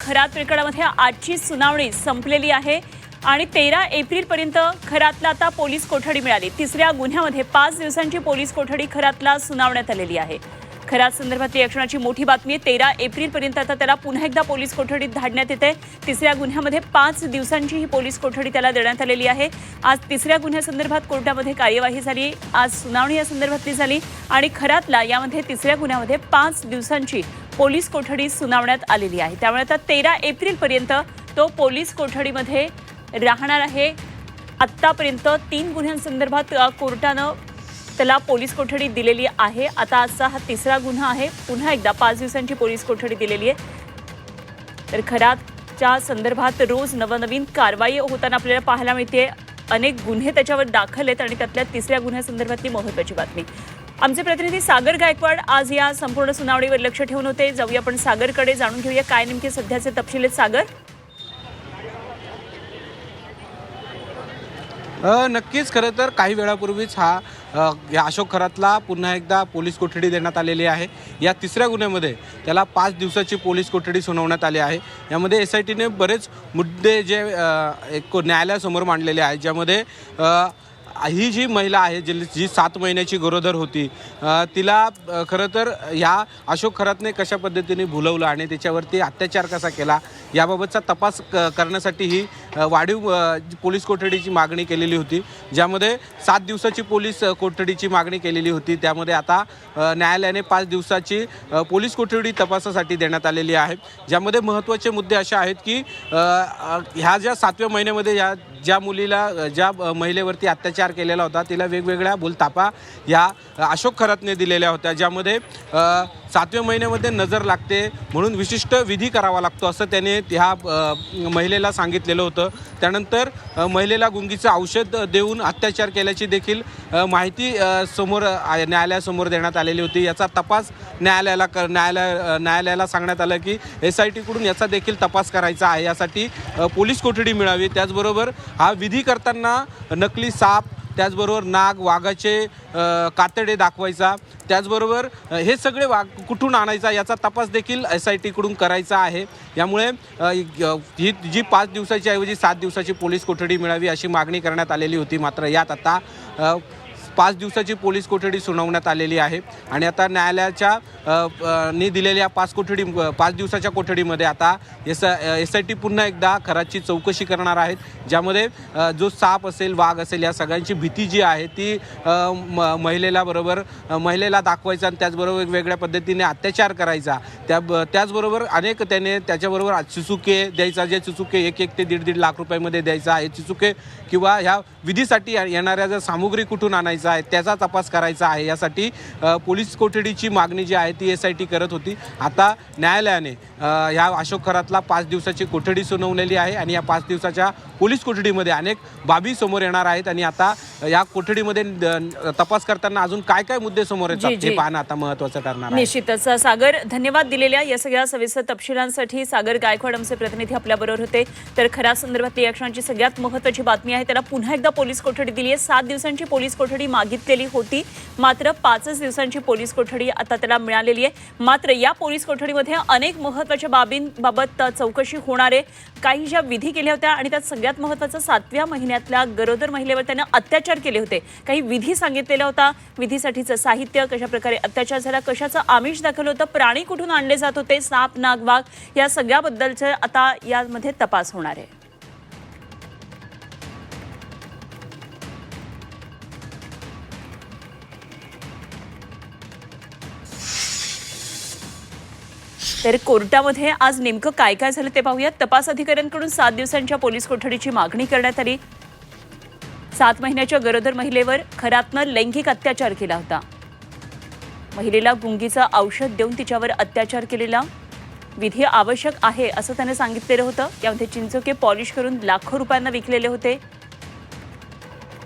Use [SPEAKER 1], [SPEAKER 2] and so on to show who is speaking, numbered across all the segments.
[SPEAKER 1] खरात प्रकरणामध्ये आजची सुनावणी संपलेली आहे आणि 13 एप्रिलपर्यंत खरातला आता पोलीस कोठडी मिळाली। तिसऱ्या गुन्ह्यामध्ये 5 दिवसांची पोलीस कोठडी खरातला सुनावण्यात आलेली आहे। खरात संदर्भातली यक्षणाची मोठी बातमी आहे। 13 एप्रिलपर्यंत आता त्याला पुन्हा एकदा पोलीस कोठडीत धाडण्यात येते। तिसऱ्या गुन्ह्यामध्ये 5 दिवसांची ही पोलीस कोठडी त्याला देण्यात आलेली आहे। आज तिसऱ्या गुन्ह्यासंदर्भात कोर्टामध्ये कार्यवाही झाली, आज सुनावणी या संदर्भातली झाली आणि खरातला यामध्ये तिसऱ्या गुन्ह्यामध्ये 5 दिवसांची पोलीस कोठडी सुनावण्यात आलेली आहे। त्यामुळे आता 13 एप्रिलपर्यंत तो पोलीस कोठडीमध्ये राहणार आहे। आत्तापर्यंत 3 गुन्ह्यांसंदर्भात कोर्टानं त्याला पोलीस कोठडी दिलेली आहे। आता आजचा हा तिसरा गुन्हा आहे, पुन्हा एकदा 5 दिवसांची पोलीस कोठडी दिलेली आहे। तर खरातच्या संदर्भात रोज नवनवीन कारवाई होताना आपल्याला पाहायला मिळते। अनेक गुन्हे त्याच्यावर दाखल आहेत आणि त्यातल्या तिसऱ्या गुन्ह्यासंदर्भातली महत्त्वाची बातमी। आमचे प्रतिनिधी सागर गायकवाड आज या संपूर्ण सुनावणीवर लक्ष ठेवून होते। जाऊया आपण सागरकडे, जाणून घेऊया काय नेमके सध्याचे तपशील आहेत। सागर,
[SPEAKER 2] नक्कीच खरं तर काही वेळापूर्वीच या अशोक खरातला पुन्हा एकदा पोलीस कोठडी देण्यात आलेली आहे। या तिसऱ्या गुन्ह्यामध्ये त्याला 5 दिवसाची पोलीस कोठडी सुनावण्यात आली आहे। यामध्ये SITने बरेच मुद्दे जे एक न्यायालयासमोर मांडलेले आहेत, ज्यामध्ये ही जी महिला आहे जी 7 महिन्याची गरोदर होती, तिला खरं तर ह्या अशोक खरातने कशा पद्धतीने भुलवलं आणि त्याच्यावरती अत्याचार कसा केला याबाबतचा तपास करण्यासाठी ही वाढीव पोलीस कोठडीची मागणी केलेली होती, ज्यामध्ये 7 दिवसाची पोलीस कोठडीची मागणी केलेली होती। त्यामध्ये आता न्यायालयाने 5 दिवसाची पोलीस कोठडी तपासासाठी देण्यात आलेली आहे। ज्यामध्ये महत्त्वाचे मुद्दे असे आहेत की ह्या ज्या 7व्या महिन्यामध्ये ज्या मुलीला, ज्या महिलेवरती अत्याचार केलेला होता, तिला वेगवेगळ्या भूलथापा या अशोक खरातने दिलेल्या होत्या, ज्यामध्ये 7व्या महिन्यामध्ये नजर लागते म्हणून विशिष्ट विधी करावा लागतो असं त्याने ह्या महिलेला सांगितलेलं होतं। त्यानंतर महिलेला गुंगीचं औषध देऊन अत्याचार केल्याची देखील माहिती न्यायालयासमोर देण्यात आलेली होती। याचा तपास न्यायालयाला सांगण्यात आलं की SITकडून याचा देखील तपास करायचा आहे, यासाठी पोलीस कोठडी मिळावी। त्याचबरोबर हा विधी करताना नकली साप, त्याचबरोबर नाग, वाघाचे कातडे दाखवायचा, त्याचबरोबर हे सगळे वाघ कुठून आणायचा याचा तपास देखील SITकडून करायचा आहे। यामुळे ही जी 5 दिवसाची ऐवजी 7 दिवसाची पोलीस कोठडी मिळावी अशी मागणी करण्यात आलेली होती। मात्र यात आता 5 दिवसाची पोलीस कोठडी सुनावण्यात आलेली आहे आणि आता न्यायालयाच्या दिलेल्या 5 दिवसाच्या कोठडीमध्ये आता SIT पुन्हा एकदा खरातची चौकशी करणार आहेत, ज्यामध्ये जो साप असेल, वाघ असेल, या सगळ्यांची भीती जी आहे ती महिलेला दाखवायचा आणि त्याचबरोबर वेगवेगळ्या पद्धतीने अत्याचार करायचा। त्याचबरोबर अनेक त्याने त्याच्याबरोबर चिचुके द्यायचा, जे चिचुके 1 ते 1.5 लाख रुपयामध्ये द्यायचा आहे चिचुके, किंवा ह्या विधीसाठी येणाऱ्या ज्या सामुग्री कुठून आणायचा आहे त्याचा तपास करायचा आहे। यासाठी पोलीस कोठडीची मागणी जी आहे ती SIT करत होती। आता न्यायालयाने ह्या अशोक खरातला 5 दिवसाची कोठडी सुनावलेली आहे आणि या 5 दिवसाच्या पोलीस कोठडीमध्ये अनेक बाबी समोर येणार आहेत आणि आता या कोठडीमध्ये तपास करताना अजून काय काय मुद्दे समोर येतात हे पाहणं आता महत्त्वाचं ठरणार आहे।
[SPEAKER 1] निश्चितच सागर, धन्यवाद दिलेल्या या सगळ्या सविस्तर तपशिलांसाठी। सागर गायकवाड आमचे प्रतिनिधी आपल्याबरोबर होते। तर खरा संदर्भातली यक्षणाची सगळ्यात महत्त्वाची बातमी आहे, त्याला पुन्हा एकदा पोलीस कोठडी दिली आहे। 7 दिवसांची पोलीस कोठडी मागितलेली होती, मात्र 5 दिवसांची पोलीस कोठडी आता त्याला मिळालेली आहे। मात्र या पोलीस कोठडीमध्ये अनेक महत्त्वाच्या बाबींबाबत चौकशी होणार आहे। काही ज्या विधी केल्या होत्या आणि त्यात सगळ्यात महत्त्वाचं 7व्या महिन्यातल्या गरोदर महिलेवर त्यानं अत्याचार केले होते, काही विधी सांगितलेला होता, विधीसाठीचं साहित्य, कशा प्रकारे अत्याचार झाला, कशाचं आमिष दाखवलं होतं, प्राणी कुठून आणले जात होते, साप, नाग, वाघ, या सगळ्याबद्दलचं आता यामध्ये तपास होणार आहे। तर कोर्टामध्ये आज नेमकं काय काय झालं ते पाहूया। तपास अधिकाऱ्यांकडून 7 दिवसांच्या पोलीस कोठडीची मागणी करण्यात आली। 7 महिन्याच्या गरोदर महिलेवर खरातनं लैंगिक अत्याचार केला होता। महिलेला गुंगीचं औषध देऊन तिच्यावर अत्याचार केलेला, विधी आवश्यक आहे असं त्याने सांगितलेलं होतं। यामध्ये चिंचोके पॉलिश करून लाखो रुपयांना विकलेले होते।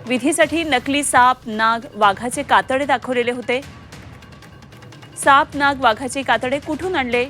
[SPEAKER 1] विधीसाठी नकली साप, नाग, वाघाचे कातडे दाखवलेले होते। साप, नाग, वाघाचे कातडे कुठून आणले